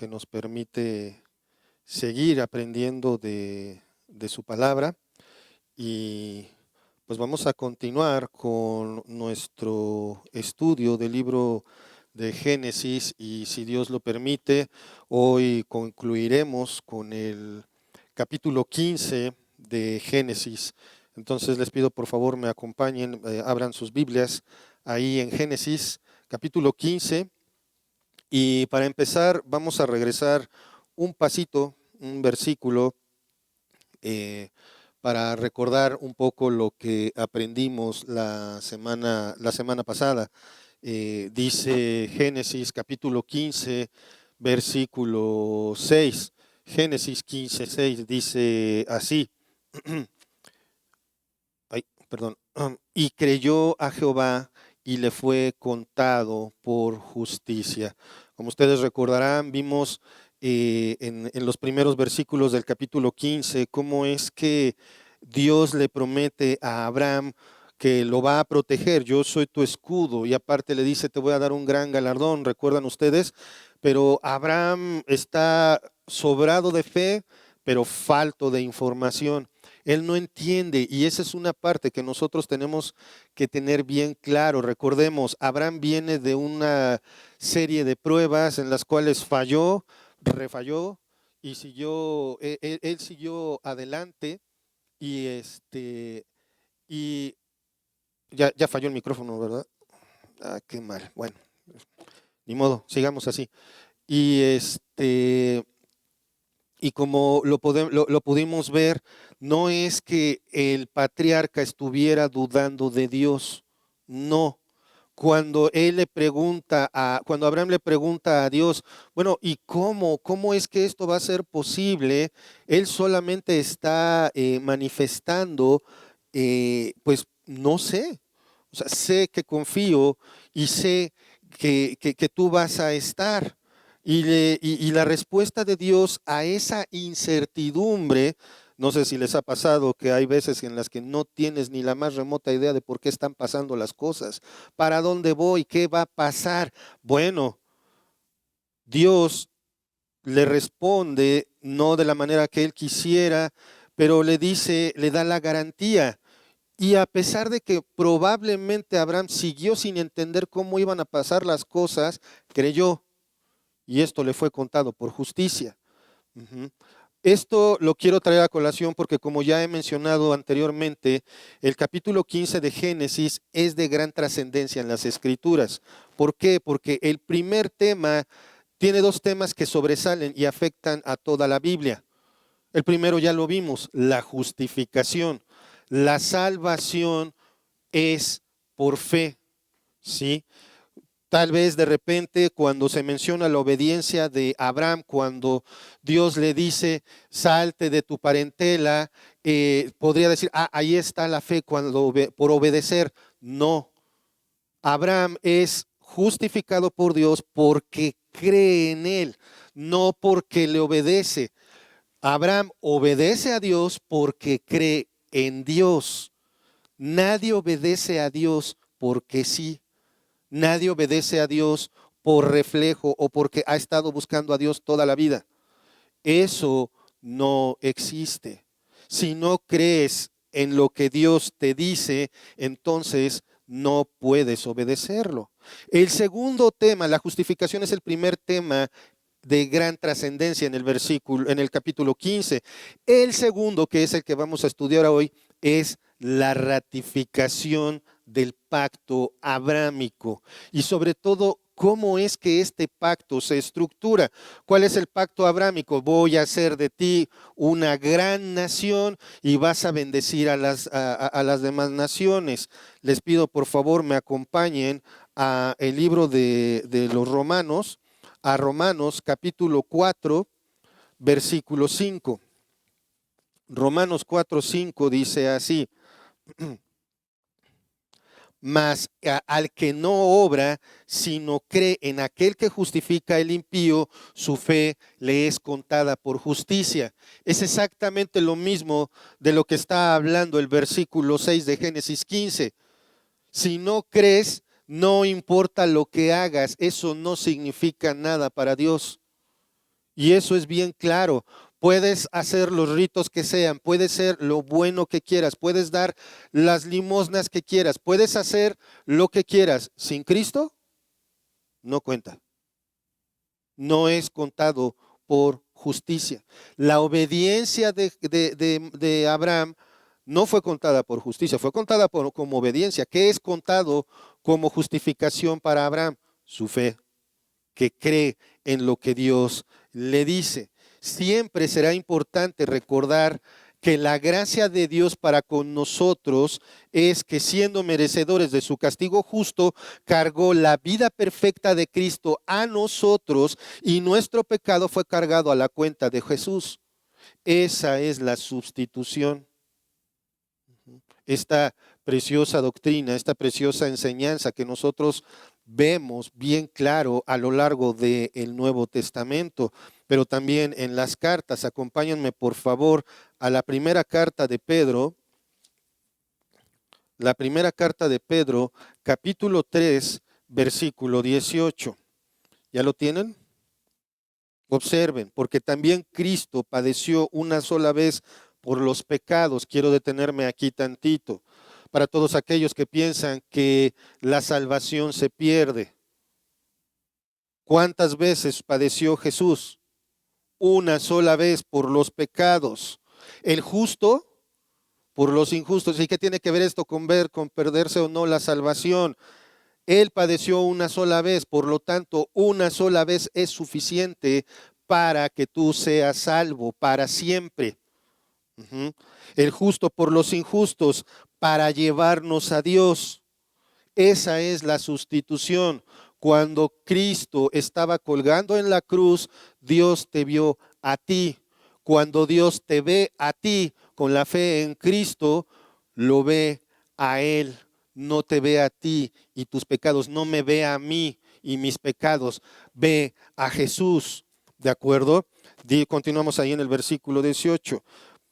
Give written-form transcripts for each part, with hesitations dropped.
que nos permite seguir aprendiendo de su palabra. Y pues vamos a continuar con nuestro estudio del libro de Génesis y, si Dios lo permite, hoy concluiremos con el capítulo 15 de Génesis. Entonces les pido por favor me acompañen, abran sus Biblias ahí en Génesis capítulo 15. Y para empezar vamos a regresar un pasito, un versículo, para recordar un poco lo que aprendimos la semana pasada. Dice Génesis capítulo 15, versículo 6. Génesis 15, 6 dice así. Ay, perdón. Y creyó a Jehová y le fue contado por justicia. Como ustedes recordarán, vimos en los primeros versículos del capítulo 15 cómo es que Dios le promete a Abraham que lo va a proteger. Yo soy tu escudo, y aparte le dice, te voy a dar un gran galardón, ¿recuerdan ustedes? Pero Abraham está sobrado de fe, pero falto de información. Él no entiende, y esa es una parte que nosotros tenemos que tener bien claro. Recordemos, Abraham viene de una serie de pruebas en las cuales falló, refalló y siguió, él siguió adelante. Y ya falló el micrófono, ¿verdad? Ah, qué mal. Bueno, ni modo, sigamos así. Y como lo pudimos ver, no es que el patriarca estuviera dudando de Dios, no. Cuando cuando Abraham le pregunta a Dios, bueno, ¿y cómo es que esto va a ser posible? Él solamente está manifestando, pues no sé. O sea, sé que confío y sé que tú vas a estar. Y la respuesta de Dios a esa incertidumbre, no sé si les ha pasado que hay veces en las que no tienes ni la más remota idea de por qué están pasando las cosas, para dónde voy, qué va a pasar. Bueno, Dios le responde no de la manera que él quisiera, pero le dice, le da la garantía. Y a pesar de que probablemente Abraham siguió sin entender cómo iban a pasar las cosas, creyó. Y esto le fue contado por justicia. Uh-huh. Esto lo quiero traer a colación porque, como ya he mencionado anteriormente, el capítulo 15 de Génesis es de gran trascendencia en las Escrituras. ¿Por qué? Porque el primer tema tiene dos temas que sobresalen y afectan a toda la Biblia. El primero ya lo vimos, la justificación. La salvación es por fe, ¿sí? Tal vez de repente cuando se menciona la obediencia de Abraham, cuando Dios le dice, salte de tu parentela, podría decir, ahí está la fe por obedecer. No, Abraham es justificado por Dios porque cree en él, no porque le obedece. Abraham obedece a Dios porque cree en Dios. Nadie obedece a Dios porque sí. Nadie obedece a Dios por reflejo o porque ha estado buscando a Dios toda la vida. Eso no existe. Si no crees en lo que Dios te dice, entonces no puedes obedecerlo. El segundo tema, la justificación, es el primer tema de gran trascendencia en el capítulo 15. El segundo, que es el que vamos a estudiar hoy, es la ratificación del pacto abrámico y sobre todo cómo es que este pacto se estructura. ¿Cuál es el pacto abrámico? Voy a hacer de ti una gran nación y vas a bendecir a las demás naciones. Les pido por favor me acompañen a el libro de los Romanos, a Romanos capítulo 4, versículo 5. Romanos 4, 5 dice así: mas al que no obra, sino cree en aquel que justifica el impío, su fe le es contada por justicia. Es exactamente lo mismo de lo que está hablando el versículo 6 de Génesis 15. Si no crees, no importa lo que hagas, eso no significa nada para Dios. Y eso es bien claro. Puedes hacer los ritos que sean, puedes ser lo bueno que quieras, puedes dar las limosnas que quieras, puedes hacer lo que quieras. Sin Cristo, no cuenta. No es contado por justicia. La obediencia de Abraham no fue contada por justicia, fue contada como obediencia. ¿Qué es contado como justificación para Abraham? Su fe, que cree en lo que Dios le dice. Siempre será importante recordar que la gracia de Dios para con nosotros es que, siendo merecedores de su castigo justo, cargó la vida perfecta de Cristo a nosotros y nuestro pecado fue cargado a la cuenta de Jesús. Esa es la sustitución. Esta preciosa doctrina, esta preciosa enseñanza que nosotros vemos bien claro a lo largo del Nuevo Testamento, pero también en las cartas. Acompáñenme por favor a la primera carta de Pedro, capítulo 3, versículo 18. ¿Ya lo tienen? Observen, porque también Cristo padeció una sola vez por los pecados. Quiero detenerme aquí tantito. Para todos aquellos que piensan que la salvación se pierde. ¿Cuántas veces padeció Jesús? Una sola vez por los pecados. El justo por los injustos. ¿Y qué tiene que ver esto con perderse o no la salvación? Él padeció una sola vez, por lo tanto, una sola vez es suficiente para que tú seas salvo para siempre. El justo por los injustos, para llevarnos a Dios. Esa es la sustitución. Cuando Cristo estaba colgando en la cruz, Dios te vio a ti. Cuando Dios te ve a ti con la fe en Cristo, lo ve a Él. No te ve a ti y tus pecados, no me ve a mí y mis pecados, ve a Jesús. ¿De acuerdo? Continuamos ahí en el versículo 18.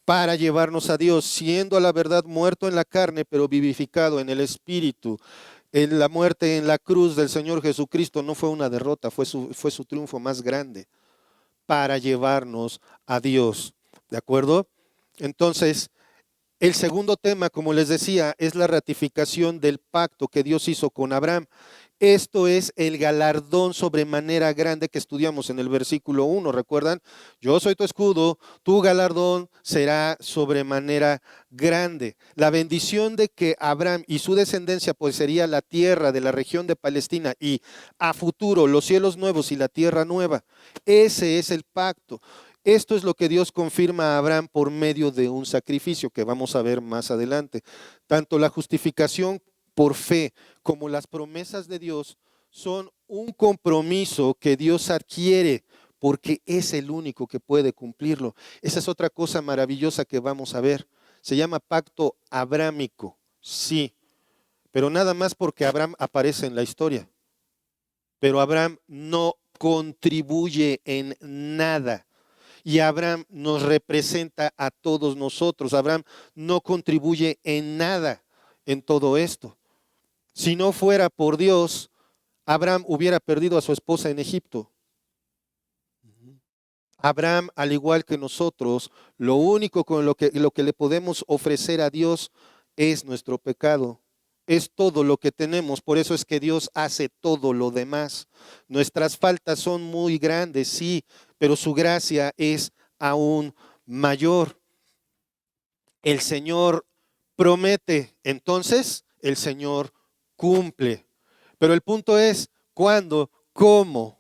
Para llevarnos a Dios, siendo a la verdad muerto en la carne, pero vivificado en el Espíritu. En la muerte en la cruz del Señor Jesucristo no fue una derrota, fue su triunfo más grande para llevarnos a Dios. ¿De acuerdo? Entonces, el segundo tema, como les decía, es la ratificación del pacto que Dios hizo con Abraham. Esto es el galardón sobremanera grande que estudiamos en el versículo 1. ¿Recuerdan? Yo soy tu escudo, tu galardón será sobremanera grande. La bendición de que Abraham y su descendencia poseería la tierra de la región de Palestina y a futuro los cielos nuevos y la tierra nueva. Ese es el pacto. Esto es lo que Dios confirma a Abraham por medio de un sacrificio que vamos a ver más adelante. Tanto la justificación por fe como las promesas de Dios son un compromiso que Dios adquiere porque es el único que puede cumplirlo. Esa es otra cosa maravillosa que vamos a ver. Se llama pacto abrámico, sí, pero nada más porque Abraham aparece en la historia. Pero Abraham no contribuye en nada. Y Abraham nos representa a todos nosotros. Abraham no contribuye en nada en todo esto. Si no fuera por Dios, Abraham hubiera perdido a su esposa en Egipto. Abraham, al igual que nosotros, lo único con lo que le podemos ofrecer a Dios es nuestro pecado. Es todo lo que tenemos, por eso es que Dios hace todo lo demás. Nuestras faltas son muy grandes, sí, pero su gracia es aún mayor. El Señor promete, entonces el Señor cumple. Pero el punto es, ¿cuándo? ¿Cómo?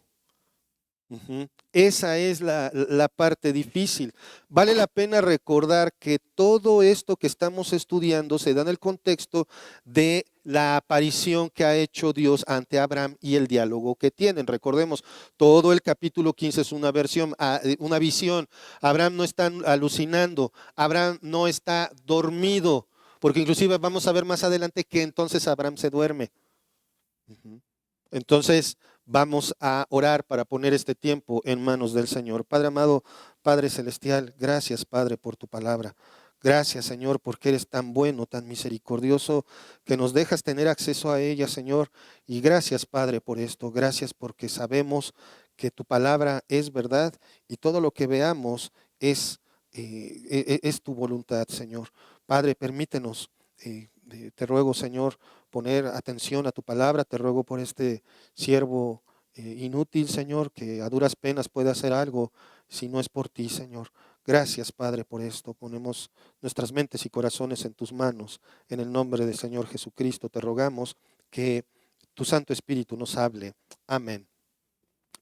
Esa es la parte difícil. Vale la pena recordar que todo esto que estamos estudiando se da en el contexto de la aparición que ha hecho Dios ante Abraham y el diálogo que tienen. Recordemos, todo el capítulo 15 es una visión. Abraham no está alucinando, Abraham no está dormido, porque inclusive vamos a ver más adelante que entonces Abraham se duerme. Entonces, vamos a orar para poner este tiempo en manos del Señor. Padre amado, Padre celestial, gracias, Padre, por tu palabra. Gracias, Señor, porque eres tan bueno, tan misericordioso, que nos dejas tener acceso a ella, Señor. Y gracias, Padre, por esto. Gracias porque sabemos que tu palabra es verdad y todo lo que veamos es tu voluntad, Señor. Padre, permítenos, te ruego, Señor, poner atención a tu palabra. Te ruego por este siervo inútil, Señor, que a duras penas puede hacer algo si no es por ti, Señor. Gracias, Padre, por esto. Ponemos nuestras mentes y corazones en tus manos. En el nombre del Señor Jesucristo te rogamos que tu Santo Espíritu nos hable. Amén.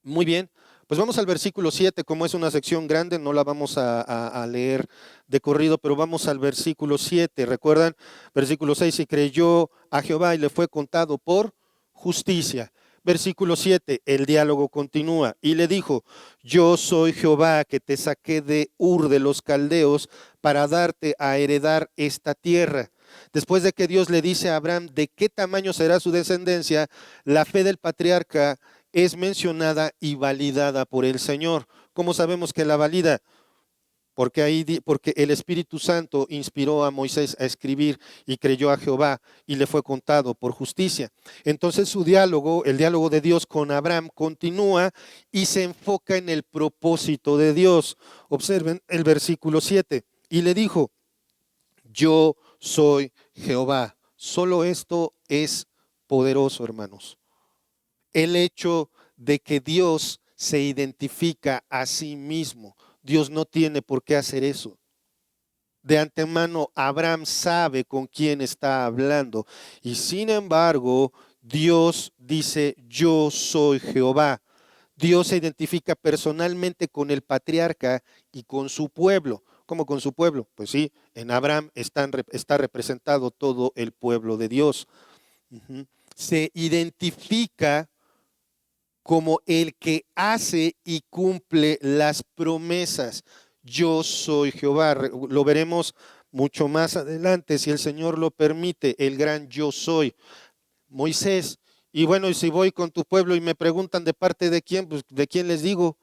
Muy bien, pues vamos al versículo 7. Como es una sección grande, no la vamos a leer de corrido, pero vamos al versículo 7. ¿Recuerdan? Versículo 6, y creyó a Jehová y le fue contado por justicia. Versículo 7, el diálogo continúa. Y le dijo, yo soy Jehová que te saqué de Ur de los Caldeos para darte a heredar esta tierra. Después de que Dios le dice a Abraham de qué tamaño será su descendencia, la fe del patriarca es mencionada y validada por el Señor. ¿Cómo sabemos que la valida? Porque el Espíritu Santo inspiró a Moisés a escribir y creyó a Jehová y le fue contado por justicia. Entonces su diálogo, el diálogo de Dios con Abraham, continúa y se enfoca en el propósito de Dios. Observen el versículo 7. Y le dijo, yo soy Jehová. Solo esto es poderoso, hermanos. El hecho de que Dios se identifica a sí mismo. Dios no tiene por qué hacer eso. De antemano, Abraham sabe con quién está hablando. Y sin embargo, Dios dice, yo soy Jehová. Dios se identifica personalmente con el patriarca y con su pueblo. ¿Cómo con su pueblo? Pues sí, en Abraham está representado todo el pueblo de Dios. Se identifica como el que hace y cumple las promesas. Yo soy Jehová. Lo veremos mucho más adelante, si el Señor lo permite, el gran yo soy. Moisés, y bueno, y si voy con tu pueblo y me preguntan de parte de quién, pues de quién les digo,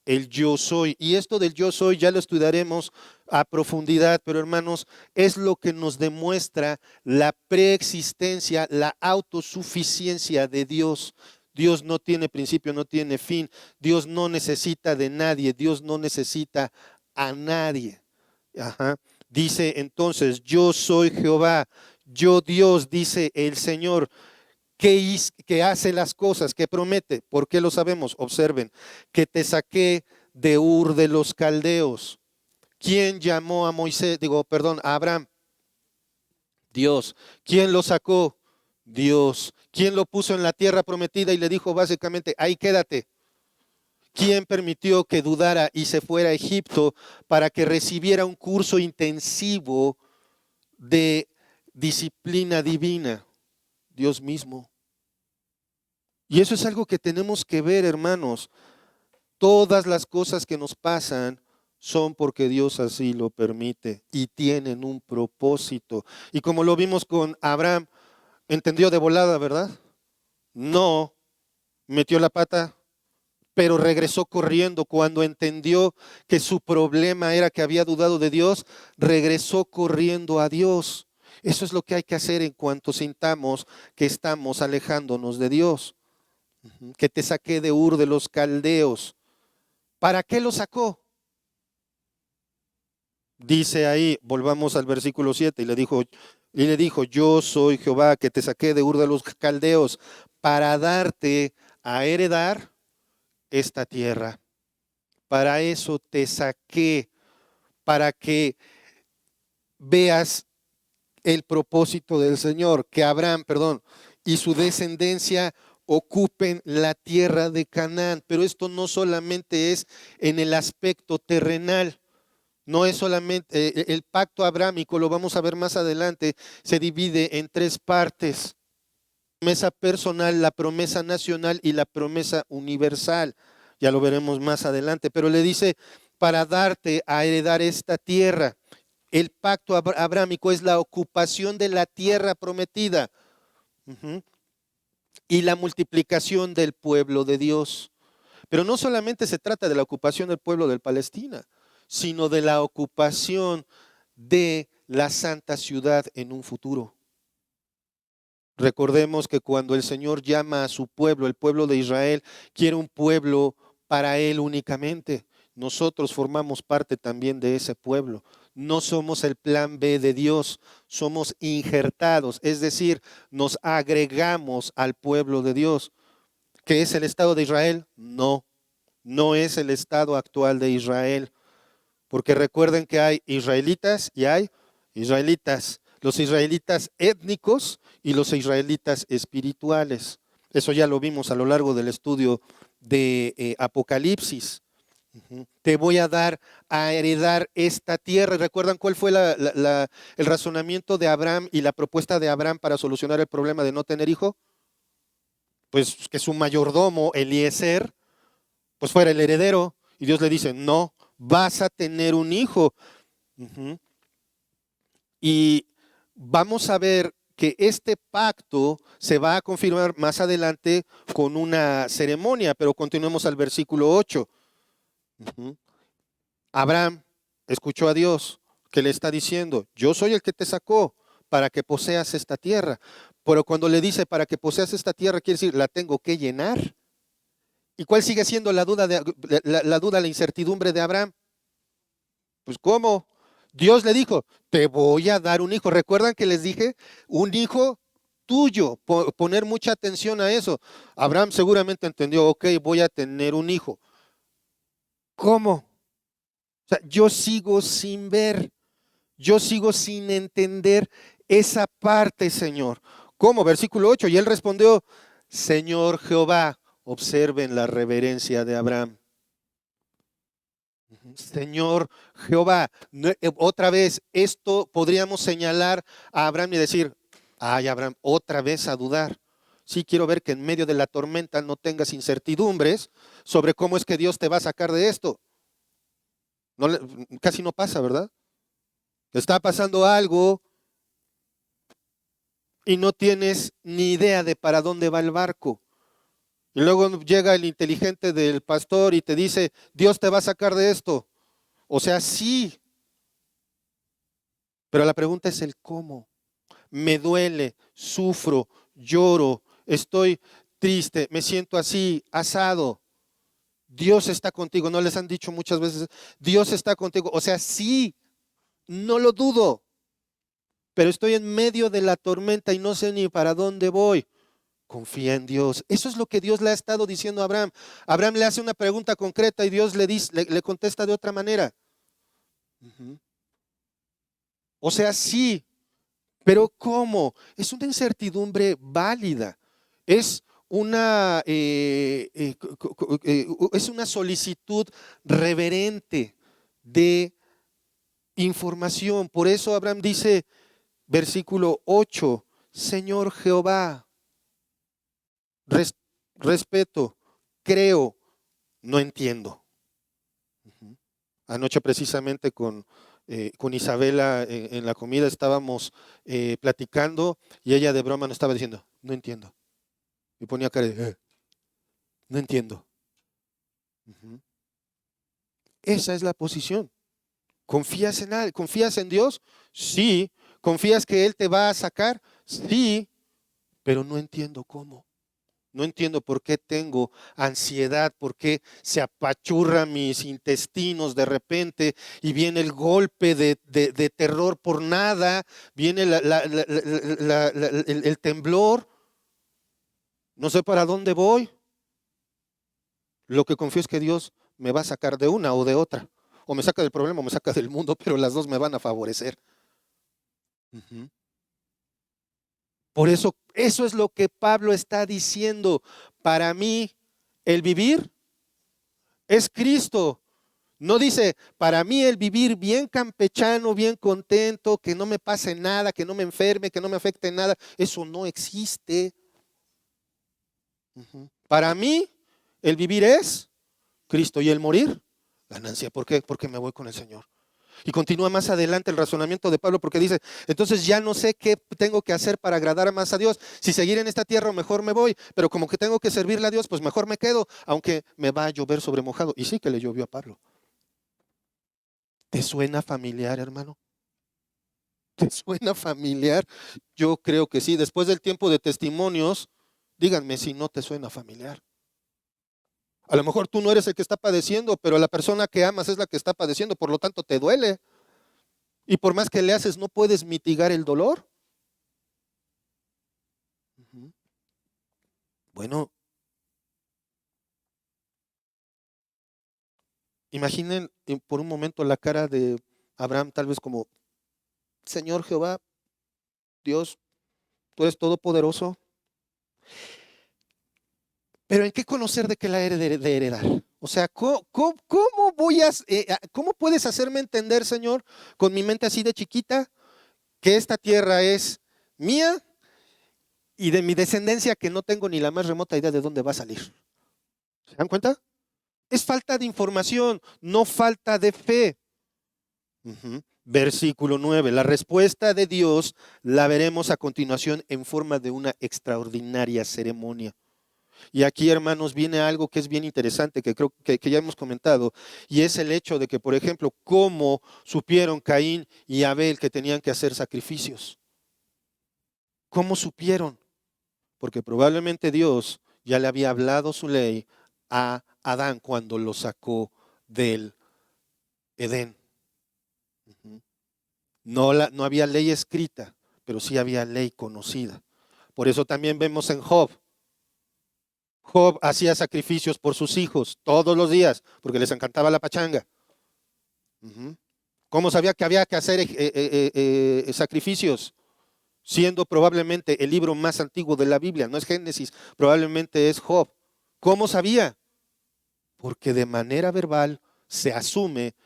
el yo soy. Y esto del yo soy ya lo estudiaremos a profundidad, pero hermanos, es lo que nos demuestra la preexistencia, la autosuficiencia de Dios. Dios no tiene principio, no tiene fin. Dios no necesita de nadie. Dios no necesita a nadie. Ajá. Dice entonces, yo soy Jehová, yo Dios, dice el Señor, que hace las cosas, que promete. ¿Por qué lo sabemos? Observen, que te saqué de Ur de los Caldeos. ¿Quién llamó a a Abraham? Dios. ¿Quién lo sacó? Dios. ¿Quién lo puso en la tierra prometida y le dijo básicamente, ahí quédate? ¿Quién permitió que dudara y se fuera a Egipto para que recibiera un curso intensivo de disciplina divina? Dios mismo. Y eso es algo que tenemos que ver, hermanos. Todas las cosas que nos pasan son porque Dios así lo permite y tienen un propósito. Y como lo vimos con Abraham, entendió de volada, ¿verdad? No, metió la pata, pero regresó corriendo cuando entendió que su problema era que había dudado de Dios, regresó corriendo a Dios. Eso es lo que hay que hacer en cuanto sintamos que estamos alejándonos de Dios. Que te saqué de Ur de los Caldeos. ¿Para qué lo sacó? Dice ahí, volvamos al versículo 7, y le dijo, yo soy Jehová que te saqué de Ur de los Caldeos para darte a heredar esta tierra. Para eso te saqué, para que veas el propósito del Señor, que Abraham, y su descendencia ocupen la tierra de Canaán. Pero esto no solamente es en el aspecto terrenal. No es solamente el pacto abrámico, lo vamos a ver más adelante, se divide en tres partes: la promesa personal, la promesa nacional y la promesa universal. Ya lo veremos más adelante, pero le dice, para darte a heredar esta tierra. El pacto abrámico es la ocupación de la tierra prometida y la multiplicación del pueblo de Dios. Pero no solamente se trata de la ocupación del pueblo de Palestina, sino de la ocupación de la santa ciudad en un futuro. Recordemos que cuando el Señor llama a su pueblo, el pueblo de Israel, quiere un pueblo para Él únicamente. Nosotros formamos parte también de ese pueblo. No somos el plan B de Dios, somos injertados, es decir, nos agregamos al pueblo de Dios. ¿Qué es el Estado de Israel? No, no es el Estado actual de Israel, porque recuerden que hay israelitas y hay israelitas, los israelitas étnicos y los israelitas espirituales. Eso ya lo vimos a lo largo del estudio de Apocalipsis. Te voy a dar a heredar esta tierra. ¿Recuerdan cuál fue el razonamiento de Abraham y la propuesta de Abraham para solucionar el problema de no tener hijo? Pues que su mayordomo, Eliezer, pues fuera el heredero. Y Dios le dice, no, vas a tener un hijo. Uh-huh. Y vamos a ver que este pacto se va a confirmar más adelante con una ceremonia, pero continuemos al versículo 8. Uh-huh. Abraham escuchó a Dios que le está diciendo, yo soy el que te sacó para que poseas esta tierra. Pero cuando le dice para que poseas esta tierra, quiere decir, la tengo que llenar. ¿Y cuál sigue siendo la duda, la incertidumbre de Abraham? Pues ¿cómo? Dios le dijo, te voy a dar un hijo. ¿Recuerdan que les dije? Un hijo tuyo. Poner mucha atención a eso. Abraham seguramente entendió, ok, voy a tener un hijo. ¿Cómo? O sea, yo sigo sin ver, yo sigo sin entender esa parte, Señor. ¿Cómo? Versículo 8. Y él respondió, Señor Jehová, observen la reverencia de Abraham. Señor Jehová, otra vez, esto podríamos señalar a Abraham y decir, ay Abraham, otra vez a dudar. Sí, quiero ver que en medio de la tormenta no tengas incertidumbres sobre cómo es que Dios te va a sacar de esto. No, casi no pasa, ¿verdad? Está pasando algo y no tienes ni idea de para dónde va el barco. Y luego llega el inteligente del pastor y te dice, Dios te va a sacar de esto. O sea, sí, pero la pregunta es el cómo. Me duele, sufro, lloro, estoy triste, me siento así, asado. Dios está contigo. ¿No les han dicho muchas veces, Dios está contigo? O sea, sí, no lo dudo, pero estoy en medio de la tormenta y no sé ni para dónde voy. Confía en Dios. Eso es lo que Dios le ha estado diciendo a Abraham. Abraham le hace una pregunta concreta y Dios le dice, le contesta de otra manera. O sea, sí, pero ¿cómo? Es una incertidumbre válida. Es es una solicitud reverente de información. Por eso Abraham dice, versículo 8, Señor Jehová, respeto, creo, no entiendo. Anoche precisamente con Isabela en la comida estábamos platicando y ella de broma nos estaba diciendo, no entiendo. Y ponía cara de, no entiendo. Esa es la posición. ¿Confías en él? ¿Confías en Dios? Sí. ¿Confías que Él te va a sacar? Sí, pero no entiendo cómo. No entiendo por qué tengo ansiedad, por qué se apachurran mis intestinos de repente y viene el golpe de terror por nada, viene el temblor. No sé para dónde voy. Lo que confío es que Dios me va a sacar de una o de otra. O me saca del problema o me saca del mundo, pero las dos me van a favorecer. Por eso, eso es lo que Pablo está diciendo. Para mí, el vivir es Cristo. No dice, para mí el vivir bien campechano, bien contento, que no me pase nada, que no me enferme, que no me afecte nada. Eso no existe. Para mí, el vivir es Cristo y el morir, ganancia. ¿Por qué? Porque me voy con el Señor. Y continúa más adelante el razonamiento de Pablo porque dice, entonces ya no sé qué tengo que hacer para agradar más a Dios. Si seguir en esta tierra o mejor me voy, pero como que tengo que servirle a Dios, pues mejor me quedo, aunque me va a llover sobre mojado. Y sí que le llovió a Pablo. ¿Te suena familiar, hermano? ¿Te suena familiar? Yo creo que sí. Después del tiempo de testimonios, díganme si no te suena familiar. A lo mejor tú no eres el que está padeciendo, pero la persona que amas es la que está padeciendo, por lo tanto te duele. Y por más que le haces, no puedes mitigar el dolor. Ujú. Bueno, imaginen por un momento la cara de Abraham, tal vez como, Señor Jehová, Dios, tú eres todopoderoso, pero ¿en qué conocer de que la he de heredar? O sea, ¿cómo voy cómo puedes hacerme entender, Señor, con mi mente así de chiquita, que esta tierra es mía y de mi descendencia que no tengo ni la más remota idea de dónde va a salir? ¿Se dan cuenta? Es falta de información, no falta de fe. Ujú. Versículo 9. La respuesta de Dios la veremos a continuación en forma de una extraordinaria ceremonia. Y aquí, hermanos, viene algo que es bien interesante, que creo que ya hemos comentado, y es el hecho de que, por ejemplo, cómo supieron Caín y Abel que tenían que hacer sacrificios. ¿Cómo supieron? Porque probablemente Dios ya le había hablado su ley a Adán cuando lo sacó del Edén. Ujú. No había ley escrita, pero sí había ley conocida. Por eso también vemos en Job. Job hacía sacrificios por sus hijos todos los días, porque les encantaba la pachanga. Ujú. ¿Cómo sabía que había que hacer sacrificios? Siendo probablemente el libro más antiguo de la Biblia, no es Génesis, probablemente es Job. ¿Cómo sabía? Porque de manera verbal se asume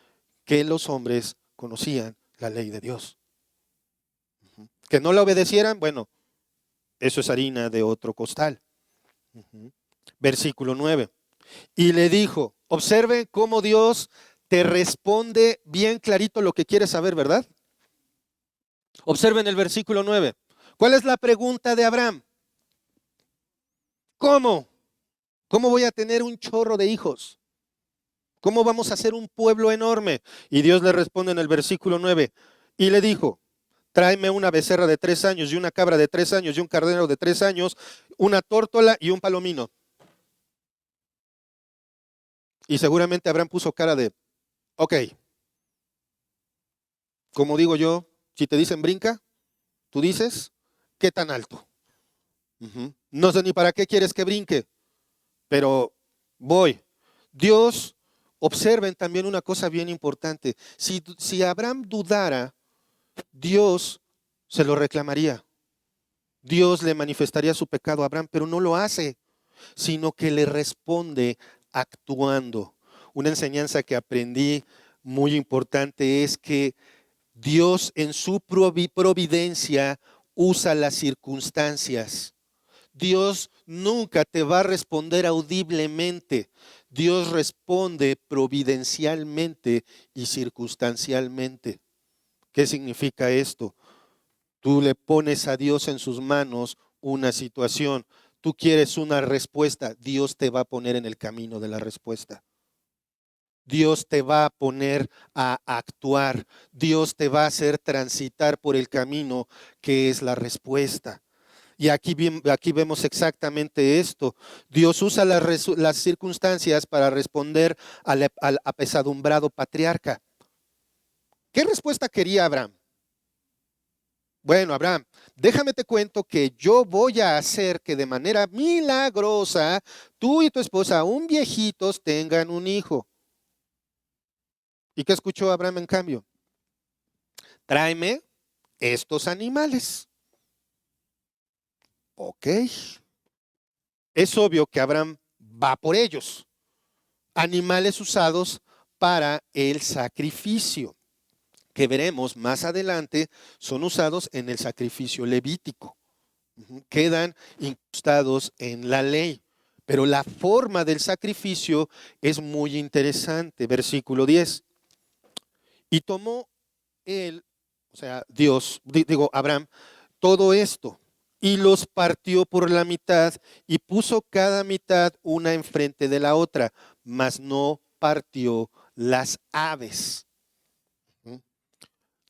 que los hombres conocían la ley de Dios. Ujú. Que no la obedecieran, bueno, eso es harina de otro costal. Ujú. Versículo 9. Y le dijo, observe cómo Dios te responde bien clarito lo que quieres saber, ¿verdad? Observen el versículo 9. ¿Cuál es la pregunta de Abraham? ¿Cómo? ¿Cómo voy a tener un chorro de hijos? ¿Cómo vamos a hacer un pueblo enorme? Y Dios le responde en el versículo 9. Y le dijo, tráeme una becerra de 3 años y una cabra de 3 años y un carnero de 3 años, una tórtola y un palomino. Y seguramente Abraham puso cara de, ok, como digo yo, si te dicen brinca, tú dices, ¿qué tan alto? Ujú. No sé ni para qué quieres que brinque, pero voy. Dios, observen también una cosa bien importante. Si Abraham dudara, Dios se lo reclamaría. Dios le manifestaría su pecado a Abraham, pero no lo hace, sino que le responde actuando. Una enseñanza que aprendí muy importante es que Dios en su providencia usa las circunstancias. Dios nunca te va a responder audiblemente. Dios responde providencialmente y circunstancialmente. ¿Qué significa esto? Tú le pones a Dios en sus manos una situación. Tú quieres una respuesta. Dios te va a poner en el camino de la respuesta. Dios te va a poner a actuar. Dios te va a hacer transitar por el camino que es la respuesta. Y aquí vemos exactamente esto. Dios usa las circunstancias para responder al apesadumbrado patriarca. ¿Qué respuesta quería Abraham? Bueno, Abraham, déjame te cuento que yo voy a hacer que de manera milagrosa tú y tu esposa, aún viejitos, tengan un hijo. ¿Y qué escuchó Abraham en cambio? Tráeme estos animales. Ok. Es obvio que Abraham va por ellos. Animales usados para el sacrificio, que veremos más adelante, son usados en el sacrificio levítico. Quedan incrustados en la ley. Pero la forma del sacrificio es muy interesante. Versículo 10. Y tomó él, o sea, Dios, digo, Abraham, todo esto y los partió por la mitad y puso cada mitad una enfrente de la otra, mas no partió las aves.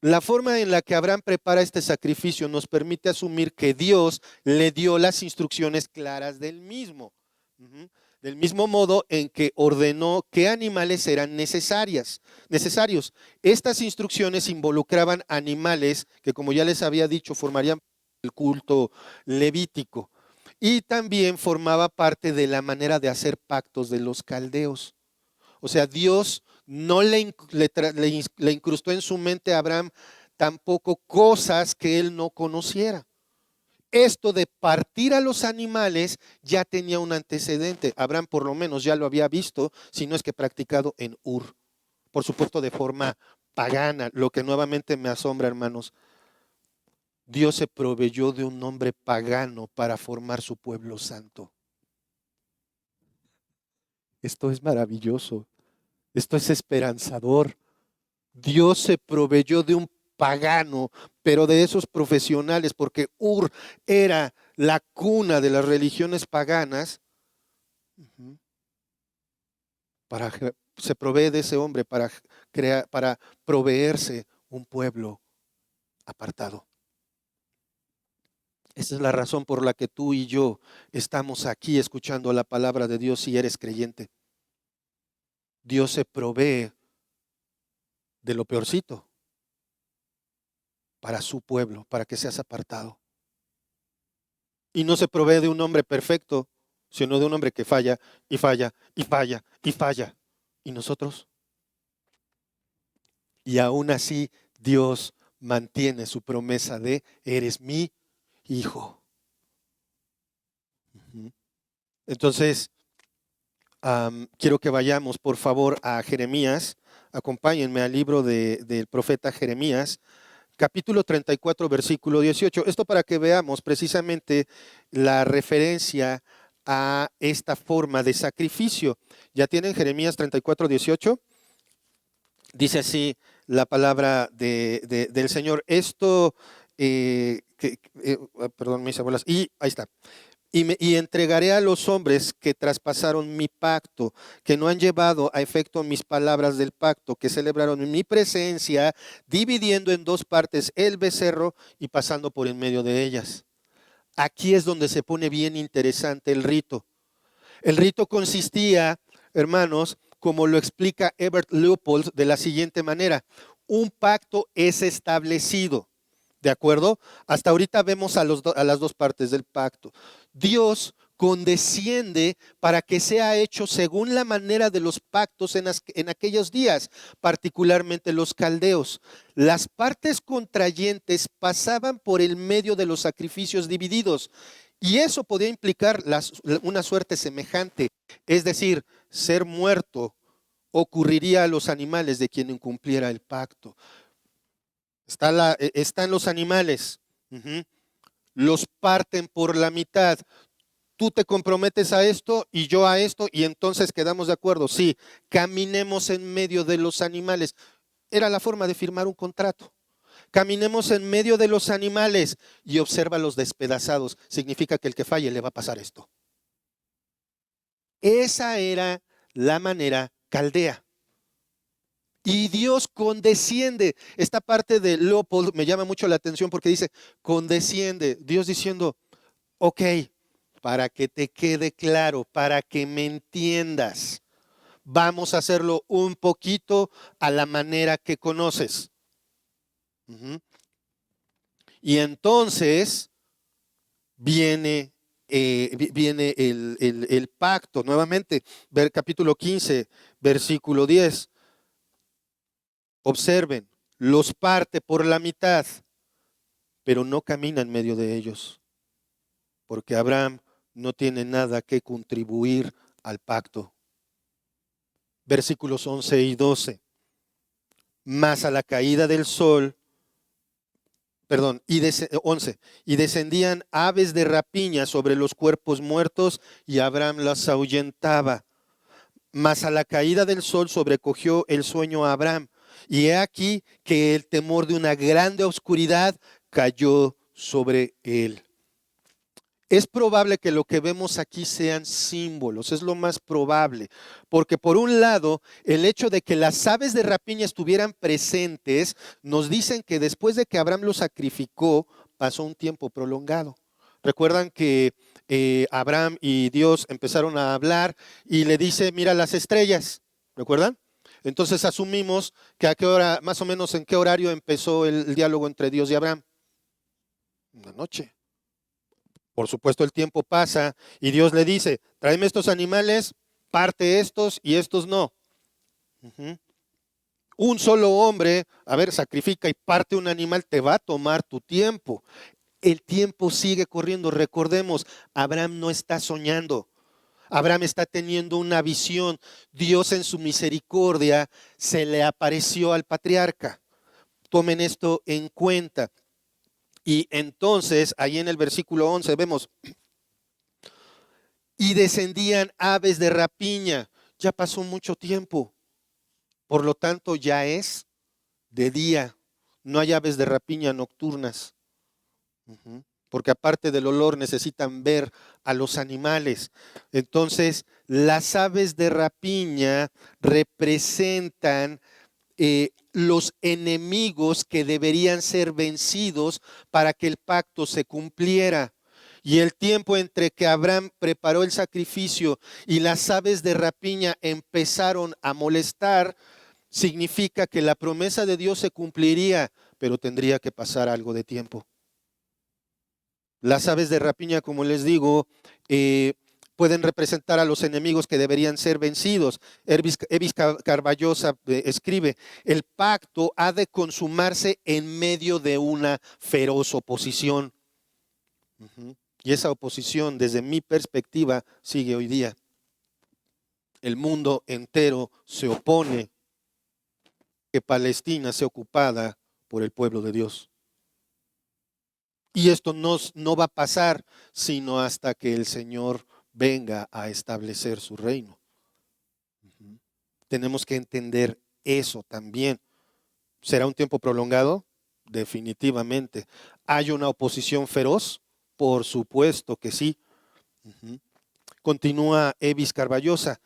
La forma en la que Abraham prepara este sacrificio nos permite asumir que Dios le dio las instrucciones claras del mismo. Del mismo modo en que ordenó qué animales eran necesarios. Estas instrucciones involucraban animales que, como ya les había dicho, formarían el culto levítico. Y también formaba parte de la manera de hacer pactos de los caldeos. O sea, Dios no le incrustó en su mente a Abraham tampoco cosas que él no conociera. Esto de partir a los animales ya tenía un antecedente. Abraham por lo menos ya lo había visto, si no es que practicado en Ur. Por supuesto de forma pagana, lo que nuevamente me asombra, hermanos. Dios se proveyó de un hombre pagano para formar su pueblo santo. Esto es maravilloso. Esto es esperanzador. Dios se proveyó de un pagano, pero de esos profesionales, porque Ur era la cuna de las religiones paganas. Se provee de ese hombre para para proveerse un pueblo apartado. Esa es la razón por la que tú y yo estamos aquí escuchando la palabra de Dios si eres creyente. Dios se provee de lo peorcito para su pueblo, para que seas apartado. Y no se provee de un hombre perfecto, sino de un hombre que falla y falla y falla y falla. ¿Y nosotros? Y aún así Dios mantiene su promesa de eres mi hijo. Entonces, quiero que vayamos por favor a Jeremías. Acompáñenme al libro del profeta Jeremías, capítulo 34, versículo 18. Esto para que veamos precisamente la referencia a esta forma de sacrificio. ¿Ya tienen Jeremías 34, 18? Dice así la palabra del Señor. Esto, perdón, mis abuelas, y ahí está. Y entregaré a los hombres que traspasaron mi pacto, que no han llevado a efecto mis palabras del pacto, que celebraron en mi presencia, dividiendo en dos partes el becerro y pasando por en medio de ellas. Aquí es donde se pone bien interesante el rito. El rito consistía, hermanos, como lo explica Ebert Leopold, de la siguiente manera. Un pacto es establecido. ¿De acuerdo? Hasta ahorita vemos a las dos partes del pacto. Dios condesciende para que sea hecho según la manera de los pactos en aquellos días, particularmente los caldeos. Las partes contrayentes pasaban por el medio de los sacrificios divididos y eso podía implicar una suerte semejante, es decir, ser muerto ocurriría a los animales de quien incumpliera el pacto. Están los animales, los parten por la mitad. Tú te comprometes a esto y yo a esto y entonces quedamos de acuerdo. Sí, caminemos en medio de los animales. Era la forma de firmar un contrato. Caminemos en medio de los animales y observa los despedazados. Significa que el que falle le va a pasar esto. Esa era la manera caldea. Y Dios condesciende. Esta parte de Leopold me llama mucho la atención porque dice, condesciende. Dios diciendo, ok, para que te quede claro, para que me entiendas, vamos a hacerlo un poquito a la manera que conoces. Y entonces viene el pacto. Nuevamente, ver capítulo 15, versículo 10. Observen, los parte por la mitad, pero no camina en medio de ellos, porque Abraham no tiene nada que contribuir al pacto. Versículos 11 y 12. Mas a la caída del sol, 11, y descendían aves de rapiña sobre los cuerpos muertos y Abraham las ahuyentaba. Mas a la caída del sol sobrecogió el sueño a Abraham. Y he aquí que el temor de una grande oscuridad cayó sobre él. Es probable que lo que vemos aquí sean símbolos, es lo más probable, porque por un lado, el hecho de que las aves de rapiña estuvieran presentes, nos dicen que después de que Abraham lo sacrificó, pasó un tiempo prolongado. Recuerdan que Abraham y Dios empezaron a hablar y le dice, mira las estrellas, ¿recuerdan? Entonces asumimos que a qué hora, más o menos en qué horario empezó el diálogo entre Dios y Abraham. Una noche. Por supuesto el tiempo pasa y Dios le dice, tráeme estos animales, parte estos y estos no. Ujú. Un solo hombre, a ver, sacrifica y parte un animal, te va a tomar tu tiempo. El tiempo sigue corriendo. Recordemos, Abraham no está soñando. Abraham está teniendo una visión. Dios en su misericordia se le apareció al patriarca. Tomen esto en cuenta. Y entonces, ahí en el versículo 11 vemos, y descendían aves de rapiña. Ya pasó mucho tiempo. Por lo tanto, ya es de día. No hay aves de rapiña nocturnas. Porque aparte del olor necesitan ver a los animales. Entonces, las aves de rapiña representan los enemigos que deberían ser vencidos para que el pacto se cumpliera. Y el tiempo entre que Abraham preparó el sacrificio y las aves de rapiña empezaron a molestar, significa que la promesa de Dios se cumpliría, pero tendría que pasar algo de tiempo. Las aves de rapiña, como les digo, pueden representar a los enemigos que deberían ser vencidos. Evis Carballosa escribe, el pacto ha de consumarse en medio de una feroz oposición. Y esa oposición, desde mi perspectiva, sigue hoy día. El mundo entero se opone que Palestina sea ocupada por el pueblo de Dios. Y esto no va a pasar sino hasta que el Señor venga a establecer su reino. Tenemos que entender eso también. ¿Será un tiempo prolongado? Definitivamente. ¿Hay una oposición feroz? Por supuesto que sí. Continúa Evis Carballosa.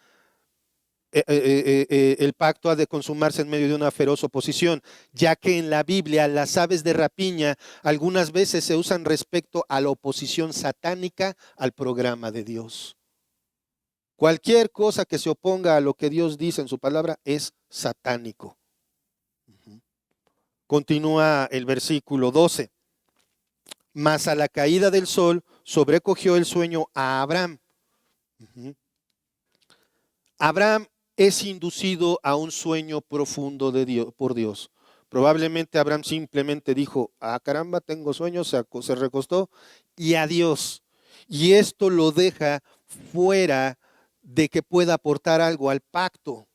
El pacto ha de consumarse en medio de una feroz oposición, ya que en la Biblia las aves de rapiña algunas veces se usan respecto a la oposición satánica al programa de Dios. Cualquier cosa que se oponga a lo que Dios dice en su palabra es satánico. Continúa el versículo 12. Mas a la caída del sol sobrecogió el sueño a Abraham. Abraham es inducido a un sueño profundo de Dios, por Dios. Probablemente Abraham simplemente dijo, caramba, tengo sueño, se recostó y adiós. Y esto lo deja fuera de que pueda aportar algo al pacto.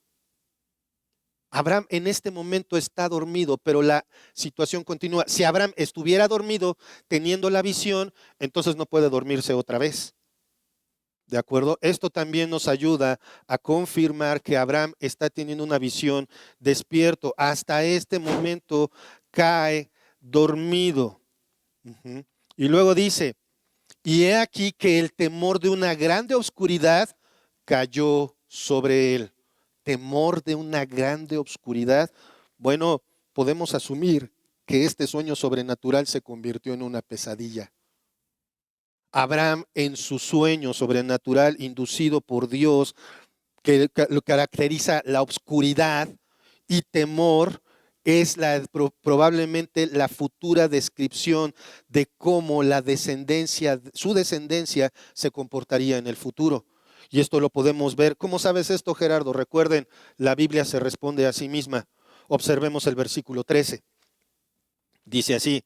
Abraham en este momento está dormido, pero la situación continúa. Si Abraham estuviera dormido teniendo la visión, entonces no puede dormirse otra vez. ¿De acuerdo? Esto también nos ayuda a confirmar que Abraham está teniendo una visión despierto. Hasta este momento cae dormido. Y luego dice, y he aquí que el temor de una grande oscuridad cayó sobre él. Temor de una grande oscuridad. Bueno, podemos asumir que este sueño sobrenatural se convirtió en una pesadilla. Abraham en su sueño sobrenatural inducido por Dios, que lo caracteriza la oscuridad y temor, es probablemente la futura descripción de cómo su descendencia se comportaría en el futuro. Y esto lo podemos ver. ¿Cómo sabes esto, Gerardo? Recuerden, la Biblia se responde a sí misma. Observemos el versículo 13. Dice así,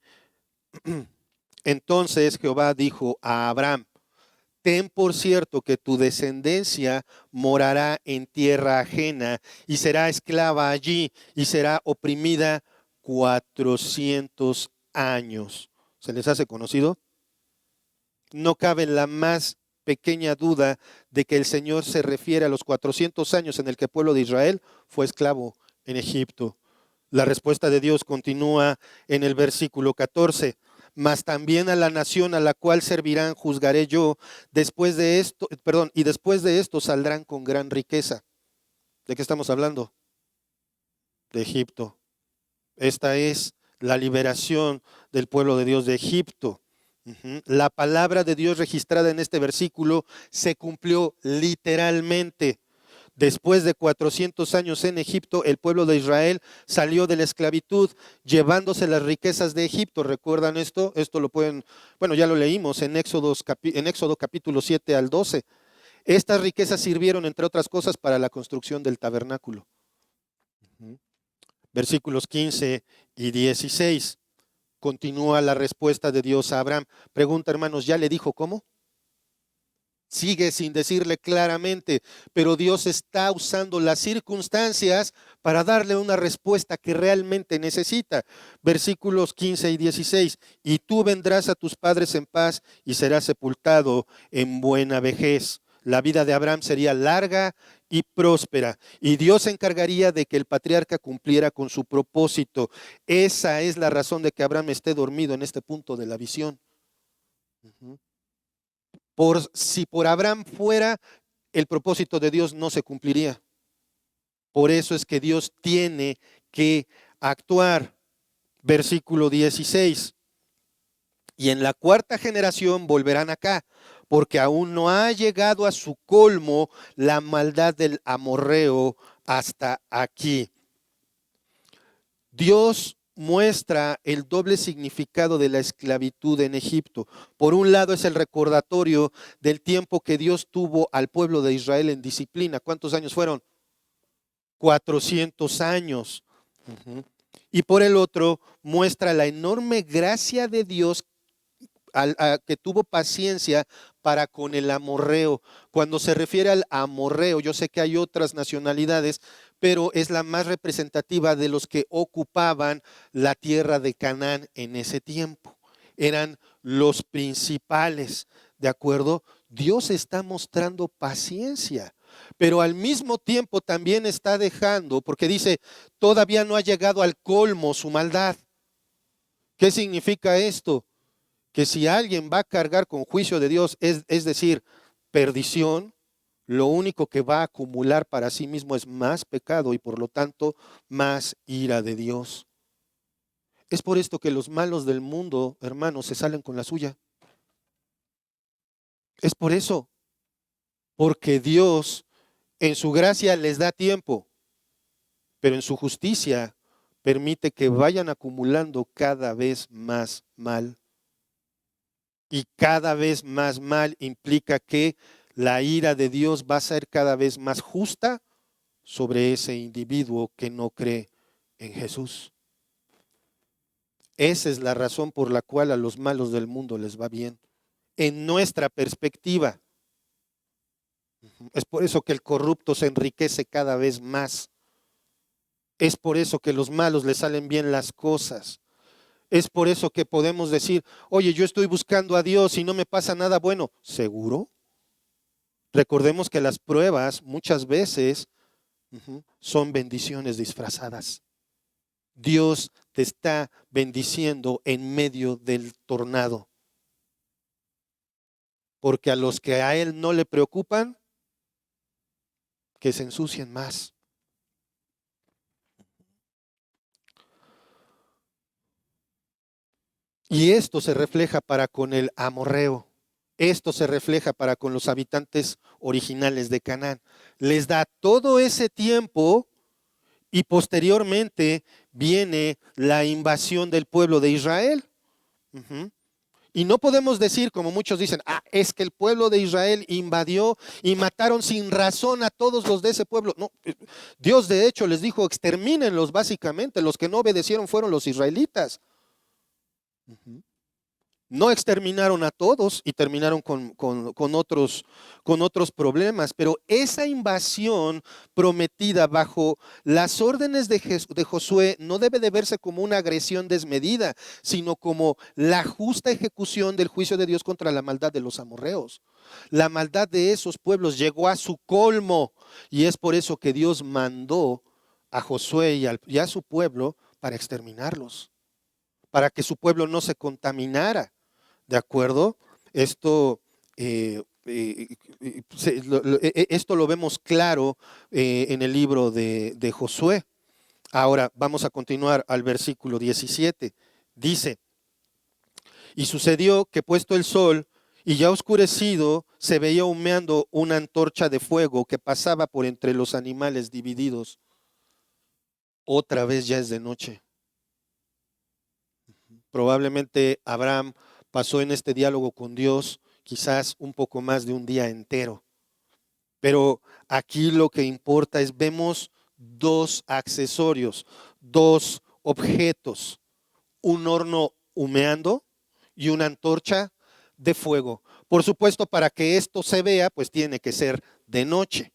entonces Jehová dijo a Abraham, ten por cierto que tu descendencia morará en tierra ajena y será esclava allí y será oprimida 400 años. ¿Se les hace conocido? No cabe la más pequeña duda de que el Señor se refiere a los 400 años en el que el pueblo de Israel fue esclavo en Egipto. La respuesta de Dios continúa en el versículo 14. Mas también a la nación a la cual servirán juzgaré yo, y después de esto saldrán con gran riqueza. ¿De qué estamos hablando? De Egipto. Esta es la liberación del pueblo de Dios de Egipto. La palabra de Dios registrada en este versículo se cumplió literalmente. Después de 400 años en Egipto, el pueblo de Israel salió de la esclavitud, llevándose las riquezas de Egipto. ¿Recuerdan esto? Esto lo pueden, bueno, ya lo leímos en Éxodo capítulo 7 al 12. Estas riquezas sirvieron, entre otras cosas, para la construcción del tabernáculo. Versículos 15 y 16. Continúa la respuesta de Dios a Abraham. Pregunta, hermanos, ¿ya le dijo cómo? Sigue sin decirle claramente, pero Dios está usando las circunstancias para darle una respuesta que realmente necesita. Versículos 15 y 16. Y tú vendrás a tus padres en paz y serás sepultado en buena vejez. La vida de Abraham sería larga y próspera, y Dios se encargaría de que el patriarca cumpliera con su propósito. Esa es la razón de que Abraham esté dormido en este punto de la visión. Si por Abraham fuera, el propósito de Dios no se cumpliría. Por eso es que Dios tiene que actuar. Versículo 16. Y en la cuarta generación volverán acá, porque aún no ha llegado a su colmo la maldad del amorreo hasta aquí. Dios muestra el doble significado de la esclavitud en Egipto. Por un lado es el recordatorio del tiempo que Dios tuvo al pueblo de Israel en disciplina. ¿Cuántos años fueron? 400 años. Y por el otro muestra la enorme gracia de Dios que tuvo paciencia para con el amorreo. Cuando se refiere al amorreo, yo sé que hay otras nacionalidades, pero es la más representativa de los que ocupaban la tierra de Canaán en ese tiempo. Eran los principales, ¿de acuerdo? Dios está mostrando paciencia, pero al mismo tiempo también está dejando, porque dice, todavía no ha llegado al colmo su maldad. ¿Qué significa esto? Que si alguien va a cargar con juicio de Dios, es decir, perdición, lo único que va a acumular para sí mismo es más pecado y por lo tanto más ira de Dios. Es por esto que los malos del mundo, hermanos, se salen con la suya. Es por eso, porque Dios en su gracia les da tiempo, pero en su justicia permite que vayan acumulando cada vez más mal. Y cada vez más mal implica que la ira de Dios va a ser cada vez más justa sobre ese individuo que no cree en Jesús. Esa es la razón por la cual a los malos del mundo les va bien. En nuestra perspectiva. Es por eso que el corrupto se enriquece cada vez más. Es por eso que a los malos les salen bien las cosas. Es por eso que podemos decir, oye, yo estoy buscando a Dios y no me pasa nada bueno. ¿Seguro? Recordemos que las pruebas muchas veces son bendiciones disfrazadas. Dios te está bendiciendo en medio del tornado. Porque a los que a Él no le preocupan, que se ensucien más. Y esto se refleja para con el amorreo. Esto se refleja para con los habitantes originales de Canaán. Les da todo ese tiempo y posteriormente viene la invasión del pueblo de Israel. Y no podemos decir, como muchos dicen, es que el pueblo de Israel invadió y mataron sin razón a todos los de ese pueblo. No, Dios de hecho les dijo, extermínenlos básicamente. Los que no obedecieron fueron los israelitas. No exterminaron a todos y terminaron con otros problemas, pero esa invasión prometida bajo las órdenes de Josué no debe de verse como una agresión desmedida, sino como la justa ejecución del juicio de Dios contra la maldad de los amorreos. La maldad de esos pueblos llegó a su colmo y es por eso que Dios mandó a Josué y a su pueblo para exterminarlos, para que su pueblo no se contaminara. ¿De acuerdo? Esto lo vemos claro en el libro de Josué. Ahora vamos a continuar al versículo 17. Dice, Y sucedió que puesto el sol y ya oscurecido, se veía humeando una antorcha de fuego que pasaba por entre los animales divididos. Otra vez ya es de noche. Probablemente Abraham pasó en este diálogo con Dios quizás un poco más de un día entero. Pero aquí lo que importa es vemos dos accesorios, dos objetos, un horno humeando y una antorcha de fuego. Por supuesto, para que esto se vea, pues tiene que ser de noche.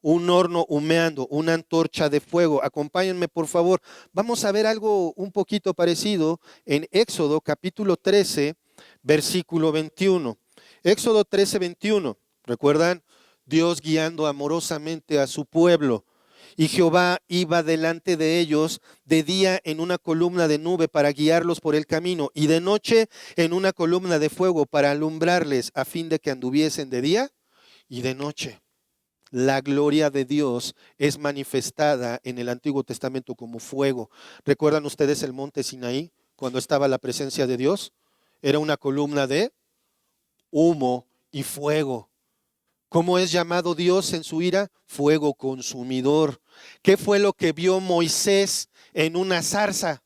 Un horno humeando, una antorcha de fuego. Acompáñenme, por favor. Vamos a ver algo un poquito parecido en Éxodo capítulo 13, versículo 21. Éxodo 13, 21. ¿Recuerdan? Dios guiando amorosamente a su pueblo. Y Jehová iba delante de ellos de día en una columna de nube para guiarlos por el camino y de noche en una columna de fuego para alumbrarles a fin de que anduviesen de día y de noche. La gloria de Dios es manifestada en el Antiguo Testamento como fuego. ¿Recuerdan ustedes el monte Sinaí cuando estaba la presencia de Dios? Era una columna de humo y fuego. ¿Cómo es llamado Dios en su ira? Fuego consumidor. ¿Qué fue lo que vio Moisés en una zarza?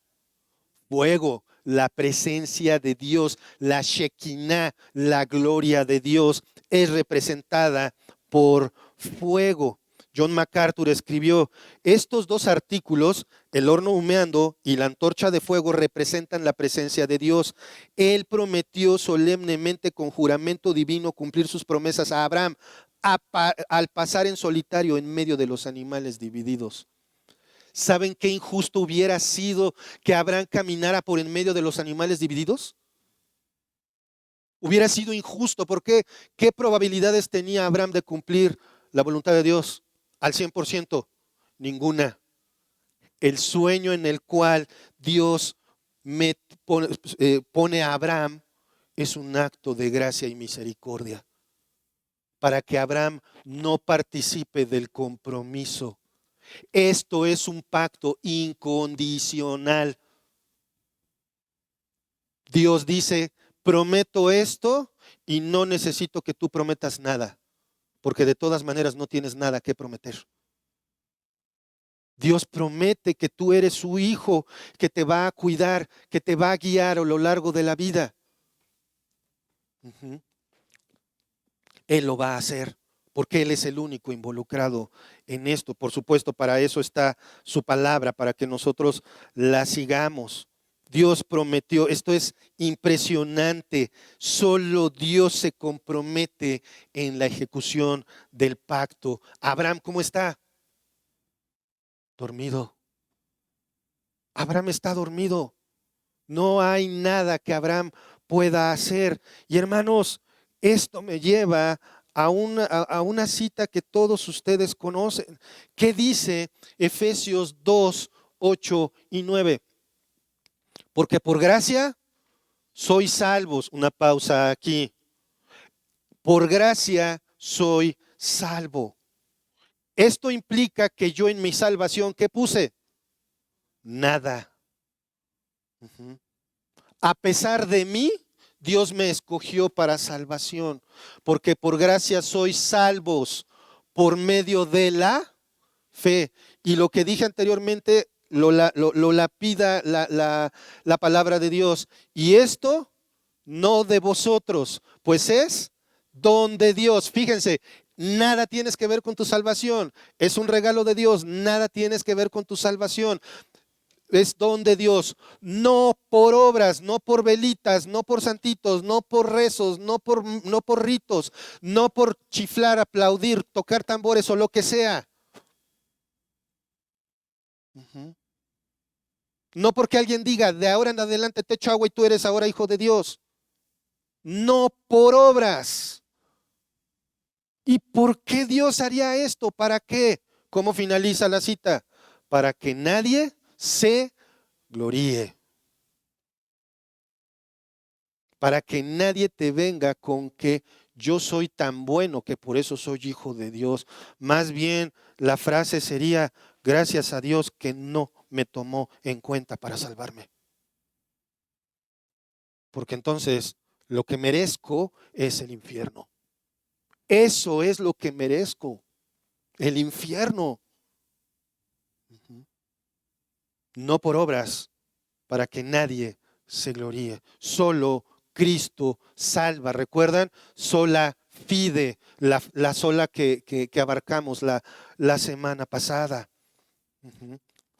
Fuego, la presencia de Dios, la Shekinah, la gloria de Dios es representada por fuego. John MacArthur escribió, estos dos artículos, el horno humeando y la antorcha de fuego, representan la presencia de Dios. Él prometió solemnemente con juramento divino cumplir sus promesas a Abraham al pasar en solitario en medio de los animales divididos. ¿Saben qué injusto hubiera sido que Abraham caminara por en medio de los animales divididos? Hubiera sido injusto. ¿Por qué? ¿Qué probabilidades tenía Abraham de cumplir la voluntad de Dios al 100%? Ninguna. El sueño en el cual Dios pone a Abraham es un acto de gracia y misericordia para que Abraham no participe del compromiso. Esto es un pacto incondicional. Dios dice, prometo esto y no necesito que tú prometas nada, porque de todas maneras no tienes nada que prometer. Dios promete que tú eres su hijo, que te va a cuidar, que te va a guiar a lo largo de la vida. Él lo va a hacer, porque Él es el único involucrado en esto. Por supuesto, para eso está su palabra, para que nosotros la sigamos. Dios prometió, esto es impresionante, solo Dios se compromete en la ejecución del pacto. Abraham, ¿cómo está? Dormido. Abraham está dormido. No hay nada que Abraham pueda hacer. Y hermanos, esto me lleva a una cita que todos ustedes conocen. ¿Qué dice Efesios 2, 8 y 9? Porque por gracia sois salvos. Una pausa aquí. Por gracia soy salvo. Esto implica que yo en mi salvación, ¿qué puse? Nada. A pesar de mí, Dios me escogió para salvación, porque por gracia sois salvos por medio de la fe. Y lo que dije anteriormente lo lapida la palabra de Dios. Y esto no de vosotros, pues es don de Dios. Fíjense, nada tienes que ver con tu salvación. Es un regalo de Dios, nada tienes que ver con tu salvación. Es don de Dios, no por obras, no por velitas, no por santitos, no por rezos, no por ritos, no por chiflar, aplaudir, tocar tambores o lo que sea. No porque alguien diga, de ahora en adelante te echo agua y tú eres ahora hijo de Dios. No por obras. ¿Y por qué Dios haría esto? ¿Para qué? ¿Cómo finaliza la cita? Para que nadie se gloríe. Para que nadie te venga con que yo soy tan bueno que por eso soy hijo de Dios. Más bien la frase sería, gracias a Dios que no me tomó en cuenta para salvarme. porque entonces lo que merezco es el infierno. Eso es lo que merezco, el infierno. No por obras, para que nadie se gloríe. Solo Cristo salva. ¿Recuerdan? Sola fide, la sola que abarcamos la semana pasada.